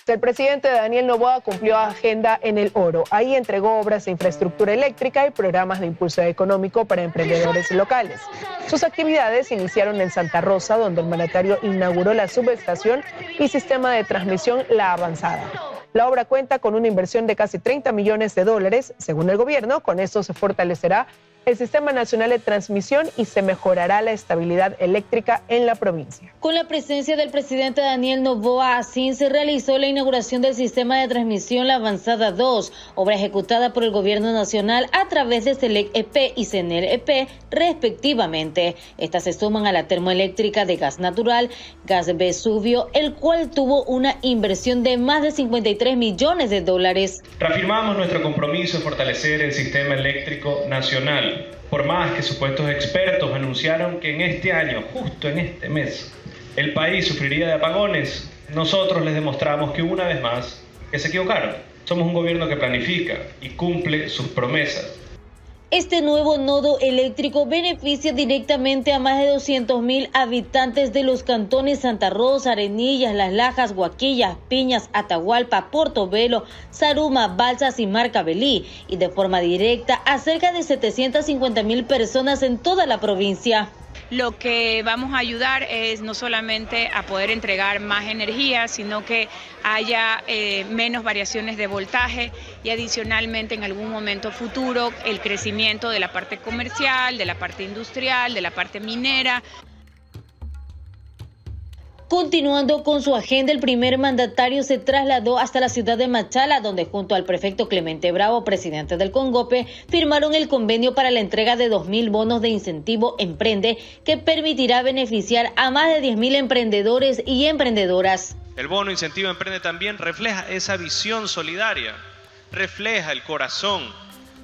El presidente Daniel Noboa cumplió agenda en El Oro. Ahí entregó obras de infraestructura eléctrica y programas de impulso económico para emprendedores locales. Sus actividades iniciaron en Santa Rosa, donde el mandatario inauguró la subestación y sistema de transmisión La Avanzada. La obra cuenta con una inversión de casi $30 millones. Según el gobierno, con esto se fortalecerá el Sistema Nacional de Transmisión y se mejorará la estabilidad eléctrica en la provincia. Con la presencia del presidente Daniel Noboa, así se realizó la inauguración del Sistema de Transmisión La Avanzada 2, obra ejecutada por el Gobierno Nacional a través de Selec EP y Senel EP, respectivamente. Estas se suman a la termoeléctrica de gas natural, Gas Vesubio, el cual tuvo una inversión de más de $53 millones. Reafirmamos nuestro compromiso de fortalecer el sistema eléctrico nacional. Por más que supuestos expertos anunciaron que en este año, justo en este mes, el país sufriría de apagones, nosotros les demostramos que una vez más, que se equivocaron. Somos un gobierno que planifica y cumple sus promesas. Este nuevo nodo eléctrico beneficia directamente a más de 200.000 habitantes de los cantones Santa Rosa, Arenillas, Las Lajas, Huaquillas, Piñas, Atahualpa, Portobelo, Zaruma, Balsas y Marcabelí, y de forma directa a cerca de 750.000 personas en toda la provincia. Lo que vamos a ayudar es no solamente a poder entregar más energía, sino que haya menos variaciones de voltaje y adicionalmente en algún momento futuro el crecimiento de la parte comercial, de la parte industrial, de la parte minera. Continuando con su agenda, el primer mandatario se trasladó hasta la ciudad de Machala, donde junto al prefecto Clemente Bravo, presidente del CONGOPE, firmaron el convenio para la entrega de 2.000 bonos de incentivo Emprende, que permitirá beneficiar a más de 10.000 emprendedores y emprendedoras. El bono incentivo Emprende también refleja esa visión solidaria, refleja el corazón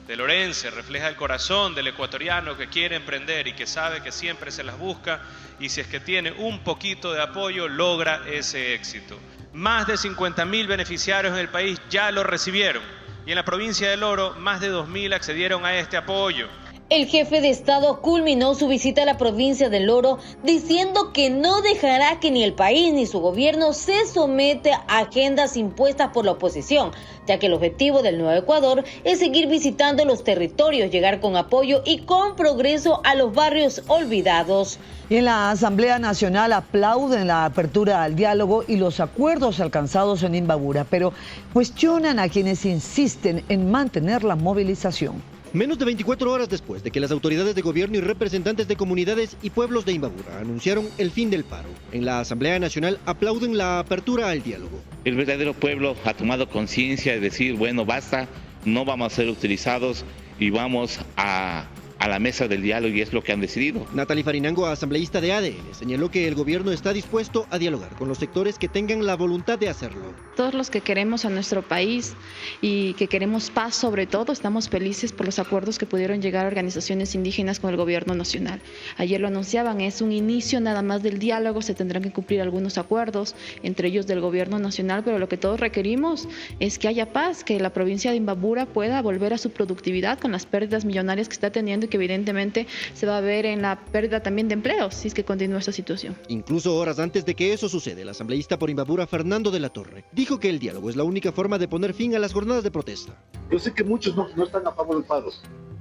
de Lorense, refleja el corazón del ecuatoriano que quiere emprender y que sabe que siempre se las busca y si es que tiene un poquito de apoyo logra ese éxito. Más de 50.000 beneficiarios en el país ya lo recibieron y en la provincia del Oro más de 2.000 accedieron a este apoyo. El jefe de Estado culminó su visita a la provincia del Oro diciendo que no dejará que ni el país ni su gobierno se somete a agendas impuestas por la oposición, ya que el objetivo del Nuevo Ecuador es seguir visitando los territorios, llegar con apoyo y con progreso a los barrios olvidados. Y en la Asamblea Nacional aplauden la apertura al diálogo y los acuerdos alcanzados en Imbabura, pero cuestionan a quienes insisten en mantener la movilización. Menos de 24 horas después de que las autoridades de gobierno y representantes de comunidades y pueblos de Imbabura anunciaron el fin del paro, en la Asamblea Nacional aplauden la apertura al diálogo. El verdadero pueblo ha tomado conciencia de decir, bueno, basta, no vamos a ser utilizados y vamos a la mesa del diálogo y es lo que han decidido. Natalie Farinango, asambleísta de ADN, señaló que el gobierno está dispuesto a dialogar con los sectores que tengan la voluntad de hacerlo. Todos los que queremos a nuestro país y que queremos paz sobre todo, estamos felices por los acuerdos que pudieron llegar a organizaciones indígenas con el gobierno nacional. Ayer lo anunciaban, es un inicio nada más del diálogo, se tendrán que cumplir algunos acuerdos, entre ellos del gobierno nacional, pero lo que todos requerimos es que haya paz, que la provincia de Imbabura pueda volver a su productividad con las pérdidas millonarias que está teniendo y que evidentemente se va a ver en la pérdida también de empleos si es que continúa esta situación. Incluso horas antes de que eso suceda, el asambleísta por Imbabura, Fernando de la Torre, dijo que el diálogo es la única forma de poner fin a las jornadas de protesta. Yo sé que muchos no están a favor del paro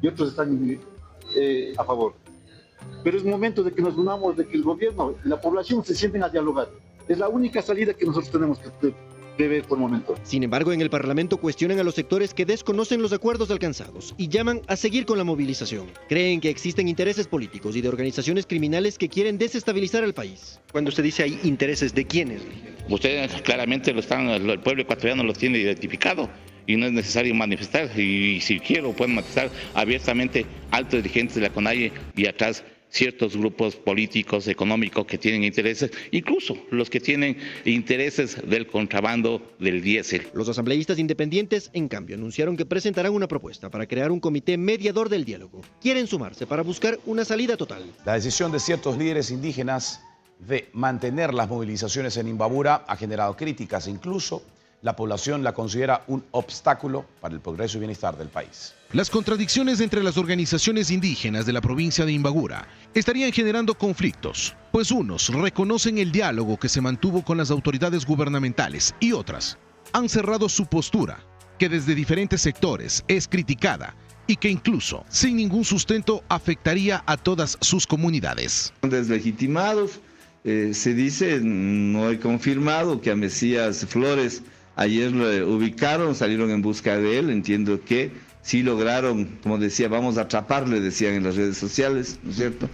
y otros están a favor, pero es momento de que nos unamos, de que el gobierno y la población se sienten a dialogar. Es la única salida que nosotros tenemos que ver por el momento. Sin embargo, en el Parlamento cuestionan a los sectores que desconocen los acuerdos alcanzados y llaman a seguir con la movilización. Creen que existen intereses políticos y de organizaciones criminales que quieren desestabilizar al país. Cuando usted dice hay intereses, ¿de quiénes? Ustedes claramente el pueblo ecuatoriano lo tiene identificado y no es necesario manifestar. Y si quiero, pueden manifestar abiertamente altos dirigentes de la CONAIE y atrás ciertos grupos políticos, económicos que tienen intereses, incluso los que tienen intereses del contrabando del diésel. Los asambleístas independientes, en cambio, anunciaron que presentarán una propuesta para crear un comité mediador del diálogo. Quieren sumarse para buscar una salida total. La decisión de ciertos líderes indígenas de mantener las movilizaciones en Imbabura ha generado críticas, incluso la población la considera un obstáculo para el progreso y bienestar del país. Las contradicciones entre las organizaciones indígenas de la provincia de Imbabura estarían generando conflictos, pues unos reconocen el diálogo que se mantuvo con las autoridades gubernamentales y otras han cerrado su postura, que desde diferentes sectores es criticada y que incluso sin ningún sustento afectaría a todas sus comunidades. Deslegitimados, se dice, no he confirmado, que a Mesías Flores ayer lo ubicaron, salieron en busca de él. Entiendo que sí lograron, como decía, vamos a atraparle, decían en las redes sociales, ¿no es cierto?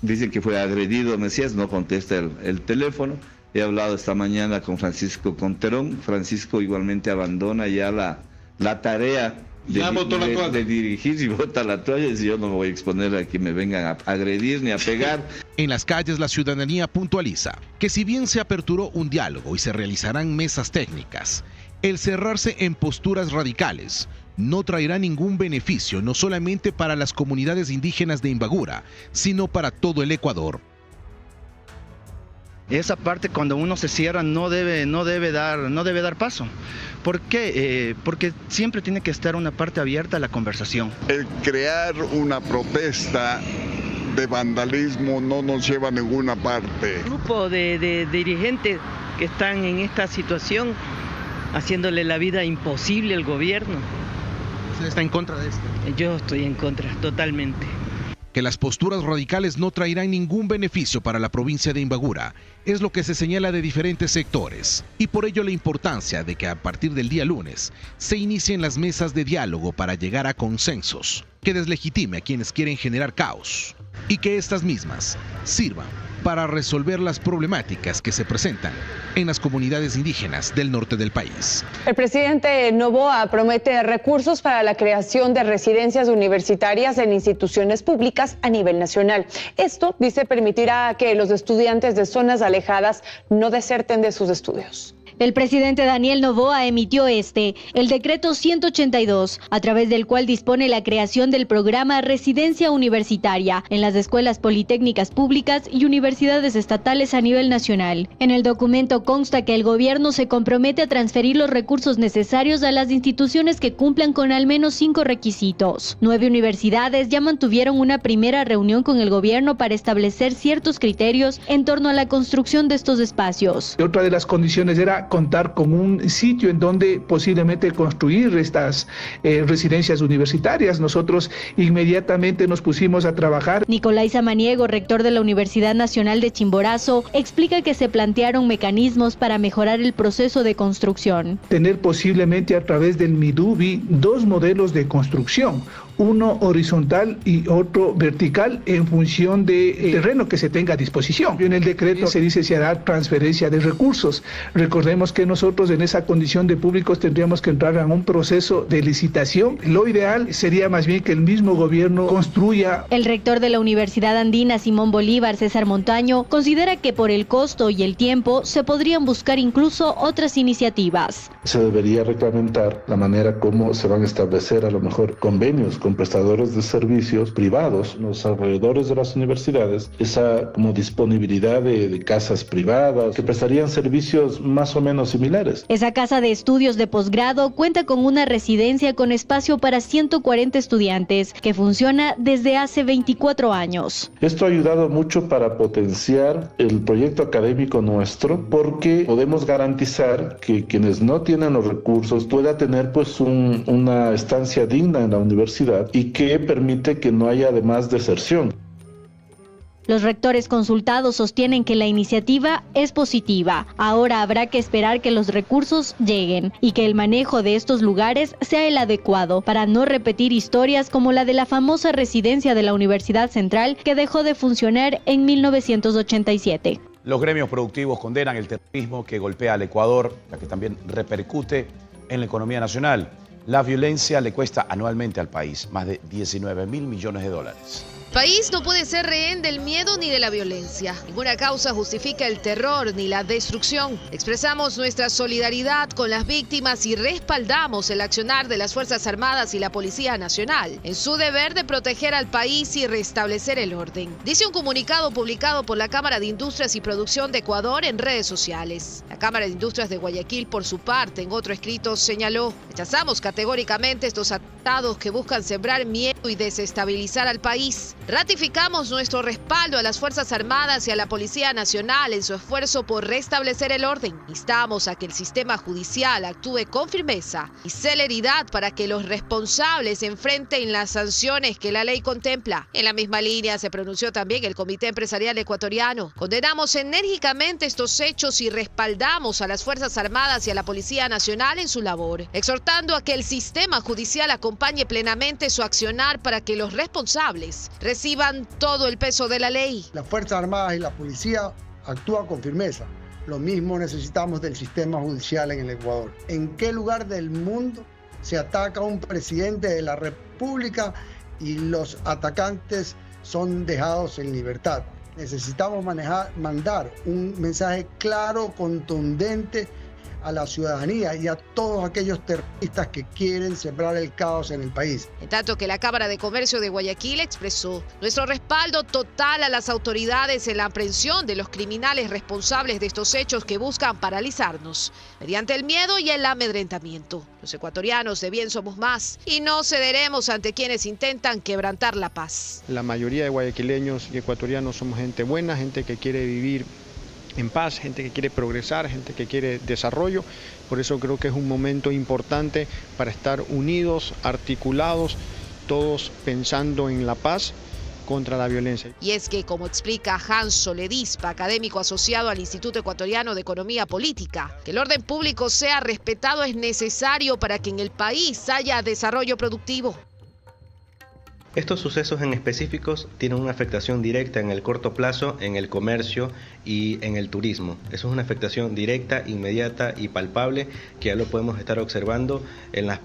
Dicen que fue agredido Mesías, no contesta el teléfono. He hablado esta mañana con Francisco Conterón. Francisco igualmente abandona ya la tarea de dirigir, y bota la toalla, y yo no me voy a exponer a que me vengan a agredir ni a pegar. En las calles la ciudadanía puntualiza que si bien se aperturó un diálogo y se realizarán mesas técnicas, el cerrarse en posturas radicales no traerá ningún beneficio, no solamente para las comunidades indígenas de Imbabura, sino para todo el Ecuador. Esa parte, cuando uno se cierra, no debe dar paso. ¿Por qué? Porque siempre tiene que estar una parte abierta a la conversación. El crear una protesta de vandalismo no nos lleva a ninguna parte. Un grupo de dirigentes que están en esta situación haciéndole la vida imposible al gobierno. ¿Usted está en contra de esto? Yo estoy en contra, totalmente. Que las posturas radicales no traerán ningún beneficio para la provincia de Imbabura es lo que se señala de diferentes sectores, y por ello la importancia de que a partir del día lunes se inicien las mesas de diálogo para llegar a consensos que deslegitime a quienes quieren generar caos y que estas mismas sirvan para resolver las problemáticas que se presentan en las comunidades indígenas del norte del país. El presidente Noboa promete recursos para la creación de residencias universitarias en instituciones públicas a nivel nacional. Esto, dice, permitirá que los estudiantes de zonas alejadas no deserten de sus estudios. El presidente Daniel Noboa emitió el decreto 182, a través del cual dispone la creación del programa Residencia Universitaria en las escuelas politécnicas públicas y universidades estatales a nivel nacional. En el documento consta que el gobierno se compromete a transferir los recursos necesarios a las instituciones que cumplan con al menos 5 requisitos. 9 universidades ya mantuvieron una primera reunión con el gobierno para establecer ciertos criterios en torno a la construcción de estos espacios. Otra de las condiciones era contar con un sitio en donde posiblemente construir estas residencias universitarias. Nosotros inmediatamente nos pusimos a trabajar. Nicolás Samaniego, rector de la Universidad Nacional de Chimborazo, explica que se plantearon mecanismos para mejorar el proceso de construcción. Tener posiblemente a través del Midubi 2 modelos de construcción, uno horizontal y otro vertical en función del terreno que se tenga a disposición. En el decreto se dice se hará transferencia de recursos. Recordemos que nosotros en esa condición de públicos tendríamos que entrar en un proceso de licitación. Lo ideal sería más bien que el mismo gobierno construya. El rector de la Universidad Andina, Simón Bolívar, César Montaño, considera que por el costo y el tiempo se podrían buscar incluso otras iniciativas. Se debería reglamentar la manera como se van a establecer a lo mejor convenios con prestadores de servicios privados, los alrededores de las universidades, esa como disponibilidad de casas privadas que prestarían servicios más o menos similares. Esa casa de estudios de posgrado cuenta con una residencia con espacio para 140 estudiantes que funciona desde hace 24 años. Esto ha ayudado mucho para potenciar el proyecto académico nuestro, porque podemos garantizar que quienes no tienen los recursos puedan tener pues una estancia digna en la universidad y que permite que no haya además deserción. Los rectores consultados sostienen que la iniciativa es positiva. Ahora habrá que esperar que los recursos lleguen y que el manejo de estos lugares sea el adecuado para no repetir historias como la de la famosa residencia de la Universidad Central que dejó de funcionar en 1987. Los gremios productivos condenan el terrorismo que golpea al Ecuador, la que también repercute en la economía nacional. La violencia le cuesta anualmente al país más de 19.000 millones de dólares. El país no puede ser rehén del miedo ni de la violencia. Ninguna causa justifica el terror ni la destrucción. Expresamos nuestra solidaridad con las víctimas y respaldamos el accionar de las Fuerzas Armadas y la Policía Nacional en su deber de proteger al país y restablecer el orden, dice un comunicado publicado por la Cámara de Industrias y Producción de Ecuador en redes sociales. La Cámara de Industrias de Guayaquil, por su parte, en otro escrito señaló: rechazamos categóricamente estos atentados que buscan sembrar miedo y desestabilizar al país. Ratificamos nuestro respaldo a las Fuerzas Armadas y a la Policía Nacional en su esfuerzo por restablecer el orden. Instamos a que el sistema judicial actúe con firmeza y celeridad para que los responsables enfrenten las sanciones que la ley contempla. En la misma línea se pronunció también el Comité Empresarial Ecuatoriano. Condenamos enérgicamente estos hechos y respaldamos a las Fuerzas Armadas y a la Policía Nacional en su labor, exhortando a que el sistema judicial acompañe plenamente su accionar para que los responsables reciban todo el peso de la ley. Las Fuerzas Armadas y la Policía actúan con firmeza. Lo mismo necesitamos del sistema judicial en el Ecuador. ¿En qué lugar del mundo se ataca a un presidente de la República y los atacantes son dejados en libertad? Necesitamos mandar un mensaje claro, contundente a la ciudadanía y a todos aquellos terroristas que quieren sembrar el caos en el país. En tanto que la Cámara de Comercio de Guayaquil expresó nuestro respaldo total a las autoridades en la aprehensión de los criminales responsables de estos hechos que buscan paralizarnos mediante el miedo y el amedrentamiento. Los ecuatorianos de bien somos más y no cederemos ante quienes intentan quebrantar la paz. La mayoría de guayaquileños y ecuatorianos somos gente buena, gente que quiere vivir en paz, gente que quiere progresar, gente que quiere desarrollo. Por eso creo que es un momento importante para estar unidos, articulados, todos pensando en la paz contra la violencia. Y es que, como explica Hans Soledispa, académico asociado al Instituto Ecuatoriano de Economía Política, que el orden público sea respetado es necesario para que en el país haya desarrollo productivo. Estos sucesos en específicos tienen una afectación directa en el corto plazo en el comercio y en el turismo. Eso es una afectación directa, inmediata y palpable que ya lo podemos estar observando en las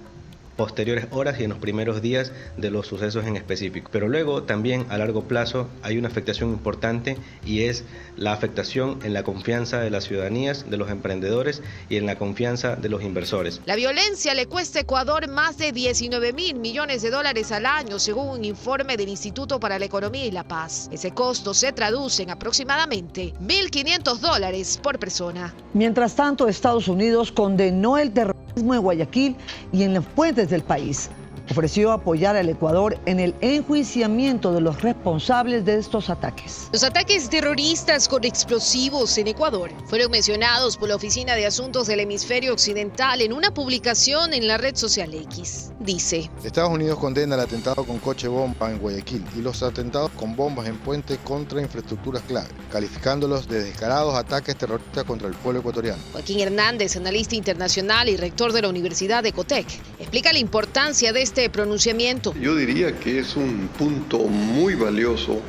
posteriores horas y en los primeros días de los sucesos en específico. Pero luego también a largo plazo hay una afectación importante y es la afectación en la confianza de las ciudadanías, de los emprendedores y en la confianza de los inversores. La violencia le cuesta a Ecuador más de 19.000 millones de dólares al año, según un informe del Instituto para la Economía y la Paz. Ese costo se traduce en aproximadamente $1.500 por persona. Mientras tanto, Estados Unidos condenó el terrorismo en Guayaquil y en las fuentes del país. Ofreció apoyar al Ecuador en el enjuiciamiento de los responsables de estos ataques. Los ataques terroristas con explosivos en Ecuador fueron mencionados por la Oficina de Asuntos del Hemisferio Occidental en una publicación en la red social X. Dice: Estados Unidos condena el atentado con coche bomba en Guayaquil y los atentados con bombas en puente contra infraestructuras clave, calificándolos de descarados ataques terroristas contra el pueblo ecuatoriano. Joaquín Hernández, analista internacional y rector de la Universidad de Ecotec, explica la importancia de este pronunciamiento. Yo diría que es un punto muy valioso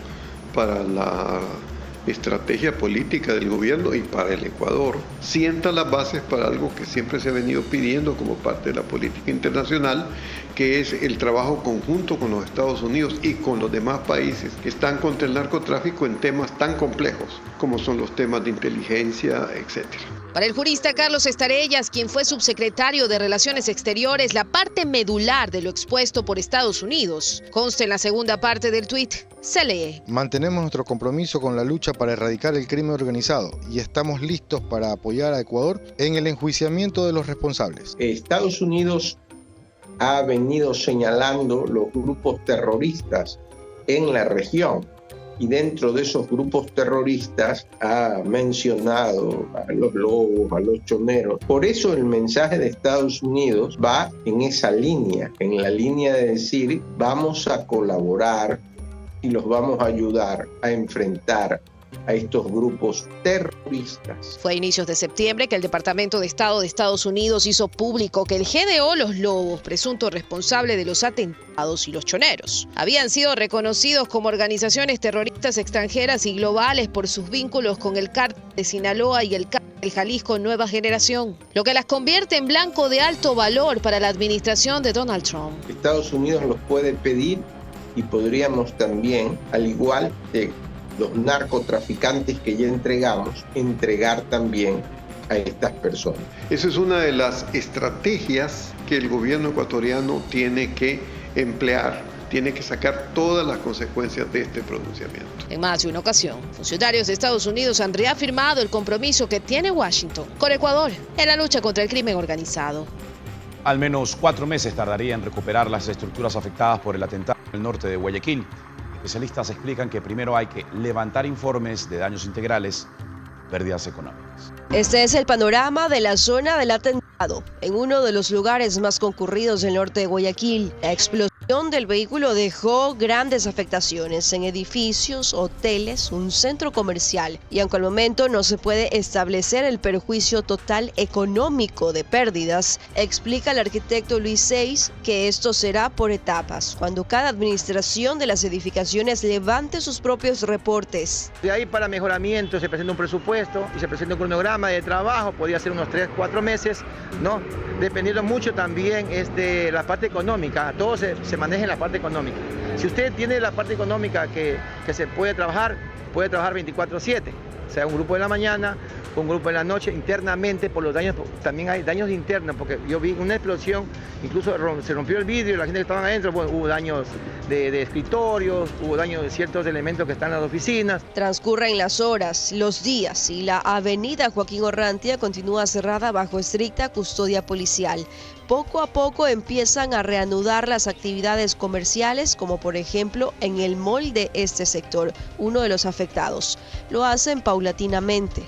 para la estrategia política del gobierno y para el Ecuador. Sienta las bases para algo que siempre se ha venido pidiendo como parte de la política internacional, que es el trabajo conjunto con los Estados Unidos y con los demás países que están contra el narcotráfico en temas tan complejos como son los temas de inteligencia, etcétera. Para el jurista Carlos Estarellas, quien fue subsecretario de Relaciones Exteriores, la parte medular de lo expuesto por Estados Unidos consta en la segunda parte del tuit. Se lee: Mantenemos nuestro compromiso con la lucha para erradicar el crimen organizado y estamos listos para apoyar a Ecuador en el enjuiciamiento de los responsables. Estados Unidos ha venido señalando los grupos terroristas en la región. Y dentro de esos grupos terroristas ha mencionado a los lobos, a los choneros. Por eso el mensaje de Estados Unidos va en esa línea, en la línea de decir vamos a colaborar y los vamos a ayudar a enfrentar a estos grupos terroristas. Fue a inicios de septiembre que el Departamento de Estado de Estados Unidos hizo público que el GDO Los Lobos, presunto responsable de los atentados, y los choneros habían sido reconocidos como organizaciones terroristas extranjeras y globales por sus vínculos con el cártel de Sinaloa y el cártel Jalisco Nueva Generación, lo que las convierte en blanco de alto valor para la administración de Donald Trump. Estados Unidos los puede pedir y podríamos también, al igual que los narcotraficantes que ya entregamos, entregar también a estas personas. Esa es una de las estrategias que el gobierno ecuatoriano tiene que emplear. Tiene que sacar todas las consecuencias de este pronunciamiento. En más de una ocasión, funcionarios de Estados Unidos han reafirmado el compromiso que tiene Washington con Ecuador en la lucha contra el crimen organizado. Al menos 4 meses tardaría en recuperar las estructuras afectadas por el atentado en el norte de Guayaquil. Especialistas explican que primero hay que levantar informes de daños integrales y pérdidas económicas. Este es el panorama de la zona del atentado, en uno de los lugares más concurridos del norte de Guayaquil. La explosión del vehículo dejó grandes afectaciones en edificios, hoteles, un centro comercial, y aunque al momento no se puede establecer el perjuicio total económico de pérdidas, explica el arquitecto Luis Seis que esto será por etapas, cuando cada administración de las edificaciones levante sus propios reportes. De ahí para mejoramiento se presenta un presupuesto y se presenta un cronograma de trabajo, podría ser unos 3-4 meses, ¿no? Dependiendo mucho también la parte económica, todo se maneja en la parte económica. Si usted tiene la parte económica que se puede trabajar 24/7, o sea, un grupo de la mañana, un grupo de la noche, internamente por los daños, también hay daños internos, porque yo vi una explosión, incluso se rompió el vidrio, la gente que estaba adentro, bueno, hubo daños de escritorios, hubo daños de ciertos elementos que están en las oficinas. Transcurren las horas, los días y la avenida Joaquín Orrantia continúa cerrada bajo estricta custodia policial. Poco a poco empiezan a reanudar las actividades comerciales, como por ejemplo en el mall de este sector, uno de los afectados. Lo hacen paulatinamente.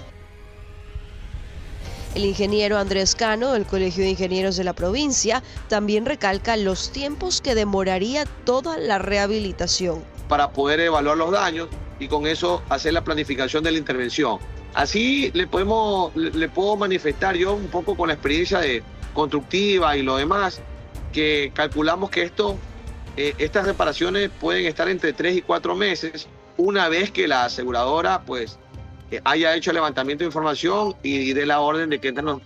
El ingeniero Andrés Cano, del Colegio de Ingenieros de la provincia, también recalca los tiempos que demoraría toda la rehabilitación. Para poder evaluar los daños y con eso hacer la planificación de la intervención. Así le puedo manifestar yo un poco con la experiencia constructiva y lo demás, que calculamos que estas reparaciones pueden estar entre 3 y 4 meses, una vez que la aseguradora haya hecho el levantamiento de información y dé la orden de que entren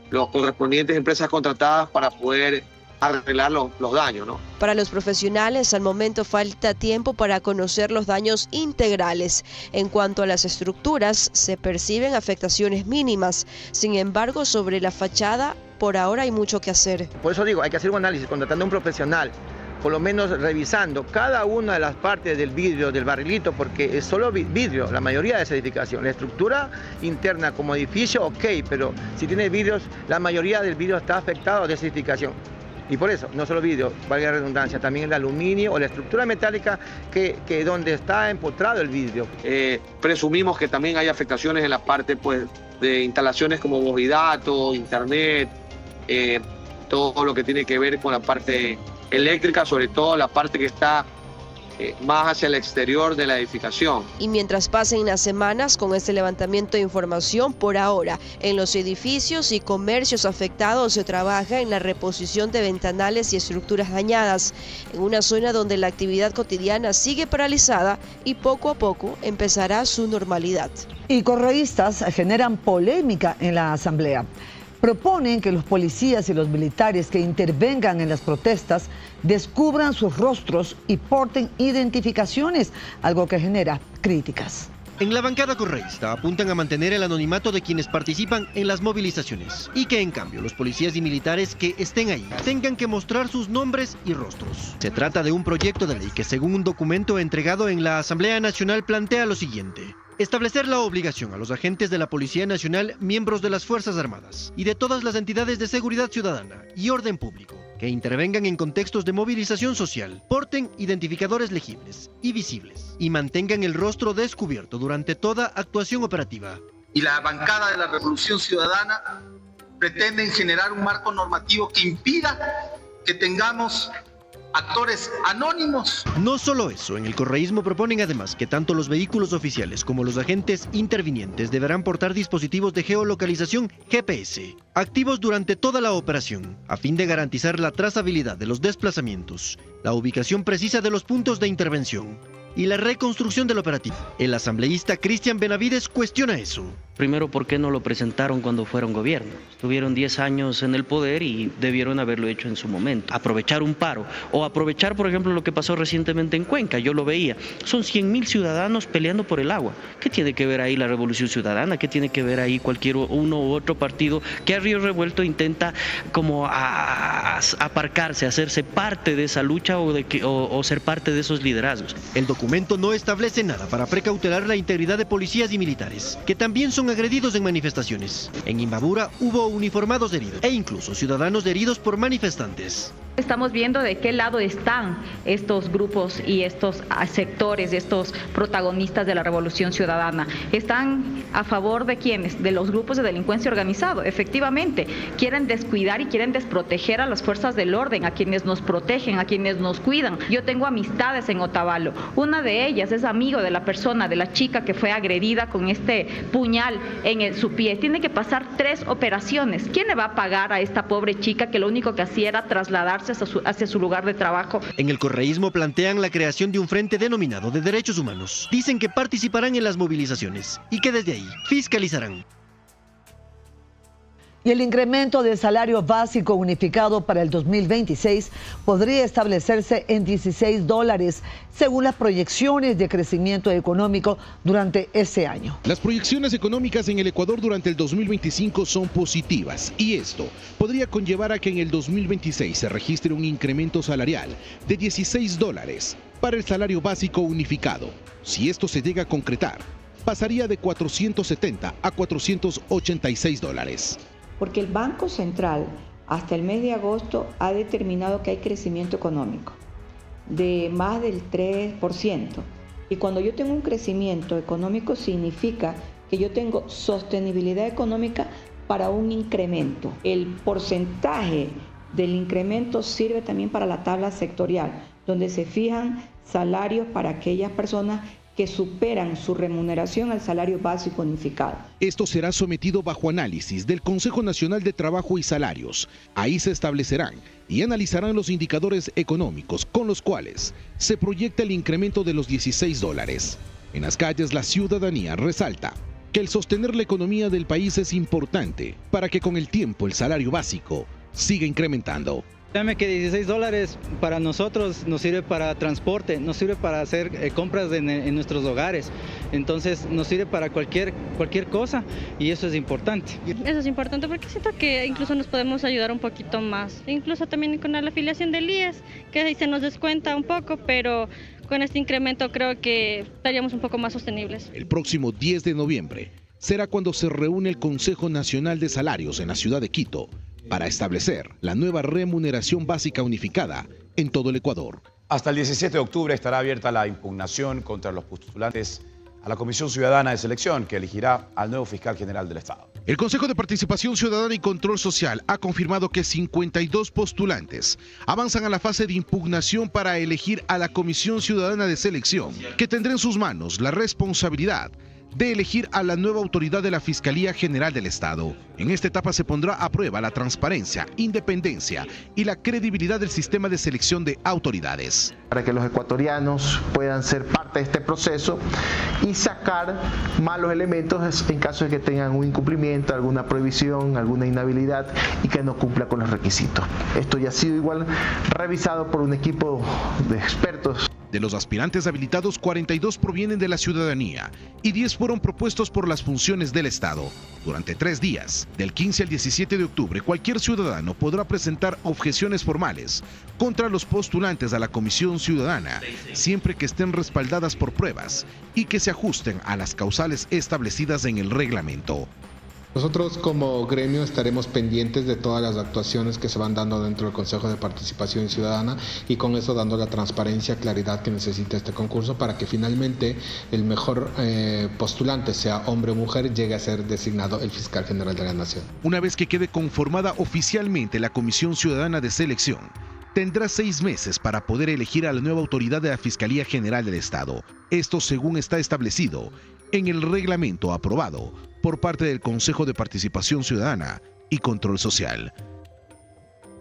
los correspondientes empresas contratadas para poder arreglar los daños, ¿no? Para los profesionales, al momento falta tiempo para conocer los daños integrales. En cuanto a las estructuras, se perciben afectaciones mínimas. Sin embargo, sobre la fachada, por ahora hay mucho que hacer. Por eso digo, hay que hacer un análisis contratando a un profesional, por lo menos revisando cada una de las partes del vidrio, del barrilito, porque es solo vidrio, la mayoría de esa edificación. La estructura interna como edificio, ok, pero si tiene vidrios, la mayoría del vidrio está afectado de esa edificación. Y por eso, no solo vidrio, valga la redundancia, también el aluminio o la estructura metálica que donde está empotrado el vidrio. Presumimos que también hay afectaciones en la parte de instalaciones como voz y datos, internet, todo lo que tiene que ver con la parte eléctrica, sobre todo la parte que está más hacia el exterior de la edificación. Y mientras pasen las semanas con este levantamiento de información, por ahora, en los edificios y comercios afectados se trabaja en la reposición de ventanales y estructuras dañadas, en una zona donde la actividad cotidiana sigue paralizada y poco a poco empezará su normalidad. Y correístas generan polémica en la asamblea. Proponen que los policías y los militares que intervengan en las protestas descubran sus rostros y porten identificaciones, algo que genera críticas. En la bancada correísta apuntan a mantener el anonimato de quienes participan en las movilizaciones y que en cambio los policías y militares que estén ahí tengan que mostrar sus nombres y rostros. Se trata de un proyecto de ley que, según un documento entregado en la Asamblea Nacional, plantea lo siguiente: establecer la obligación a los agentes de la Policía Nacional, miembros de las Fuerzas Armadas y de todas las entidades de seguridad ciudadana y orden público que intervengan en contextos de movilización social, porten identificadores legibles y visibles y mantengan el rostro descubierto durante toda actuación operativa. Y la bancada de la Revolución Ciudadana pretenden generar un marco normativo que impida que tengamos actores anónimos. No solo eso, en el correísmo proponen además que tanto los vehículos oficiales como los agentes intervinientes deberán portar dispositivos de geolocalización GPS, activos durante toda la operación, a fin de garantizar la trazabilidad de los desplazamientos, la ubicación precisa de los puntos de intervención y la reconstrucción del operativo. El asambleísta Cristian Benavides cuestiona eso. Primero, ¿por qué no lo presentaron cuando fueron gobierno? Estuvieron 10 años en el poder y debieron haberlo hecho en su momento. Aprovechar un paro o aprovechar, por ejemplo, lo que pasó recientemente en Cuenca. Yo lo veía. Son 100.000 ciudadanos peleando por el agua. ¿Qué tiene que ver ahí la Revolución Ciudadana? ¿Qué tiene que ver ahí uno u otro partido que a río revuelto intenta como aparcarse, hacerse parte de esa lucha o ser parte de esos liderazgos? El documento no establece nada para precautelar la integridad de policías y militares, que también son fueron agredidos en manifestaciones. En Imbabura hubo uniformados heridos e incluso ciudadanos heridos por manifestantes. Estamos viendo de qué lado están estos grupos y estos sectores, estos protagonistas de la revolución ciudadana. ¿Están a favor de quiénes? De los grupos de delincuencia organizado. Efectivamente, quieren descuidar y quieren desproteger a las fuerzas del orden, a quienes nos protegen, a quienes nos cuidan. Yo tengo amistades en Otavalo. Una de ellas es amigo de la persona, de la chica que fue agredida con este puñal en su pie. Tiene que pasar 3 operaciones. ¿Quién le va a pagar a esta pobre chica que lo único que hacía era trasladarse hacia su lugar de trabajo? En el correísmo plantean la creación de un frente denominado de derechos humanos. Dicen que participarán en las movilizaciones y que desde ahí fiscalizarán. Y el incremento del salario básico unificado para el 2026 podría establecerse en $16, según las proyecciones de crecimiento económico durante ese año. Las proyecciones económicas en el Ecuador durante el 2025 son positivas y esto podría conllevar a que en el 2026 se registre un incremento salarial de $16 para el salario básico unificado. Si esto se llega a concretar, pasaría de 470 a $486. Porque el Banco Central hasta el mes de agosto ha determinado que hay crecimiento económico de más del 3%. Y cuando yo tengo un crecimiento económico significa que yo tengo sostenibilidad económica para un incremento. El porcentaje del incremento sirve también para la tabla sectorial, donde se fijan salarios para aquellas personas que superan su remuneración al salario básico unificado. Esto será sometido bajo análisis del Consejo Nacional de Trabajo y Salarios. Ahí se establecerán y analizarán los indicadores económicos con los cuales se proyecta el incremento de los $16. En las calles, la ciudadanía resalta que el sostener la economía del país es importante para que con el tiempo el salario básico siga incrementando. Créanme que $16 para nosotros nos sirve para transporte, nos sirve para hacer compras en nuestros hogares, entonces nos sirve para cualquier cosa y eso es importante. Eso es importante porque siento que incluso nos podemos ayudar un poquito más, incluso también con la afiliación del IES, que ahí se nos descuenta un poco, pero con este incremento creo que estaríamos un poco más sostenibles. El próximo 10 de noviembre será cuando se reúne el Consejo Nacional de Salarios en la ciudad de Quito, para establecer la nueva remuneración básica unificada en todo el Ecuador. Hasta el 17 de octubre estará abierta la impugnación contra los postulantes a la Comisión Ciudadana de Selección, que elegirá al nuevo fiscal general del Estado. El Consejo de Participación Ciudadana y Control Social ha confirmado que 52 postulantes avanzan a la fase de impugnación para elegir a la Comisión Ciudadana de Selección, que tendrá en sus manos la responsabilidad de elegir a la nueva autoridad de la Fiscalía General del Estado. En esta etapa se pondrá a prueba la transparencia, independencia y la credibilidad del sistema de selección de autoridades. Para que los ecuatorianos puedan ser parte de este proceso y sacar malos elementos en caso de que tengan un incumplimiento, alguna prohibición, alguna inhabilidad y que no cumpla con los requisitos. Esto ya ha sido igual revisado por un equipo de expertos. De los aspirantes habilitados, 42 provienen de la ciudadanía y 10 fueron propuestos por las funciones del Estado. Durante 3 días, del 15 al 17 de octubre, cualquier ciudadano podrá presentar objeciones formales contra los postulantes a la Comisión Ciudadana, siempre que estén respaldadas por pruebas y que se ajusten a las causales establecidas en el reglamento. Nosotros como gremio estaremos pendientes de todas las actuaciones que se van dando dentro del Consejo de Participación Ciudadana y con eso dando la transparencia, claridad que necesita este concurso para que finalmente el mejor postulante, sea hombre o mujer, llegue a ser designado el fiscal general de la Nación. Una vez que quede conformada oficialmente la Comisión Ciudadana de Selección, tendrá 6 meses para poder elegir a la nueva autoridad de la Fiscalía General del Estado. Esto según está establecido en el reglamento aprobado por parte del Consejo de Participación Ciudadana y Control Social.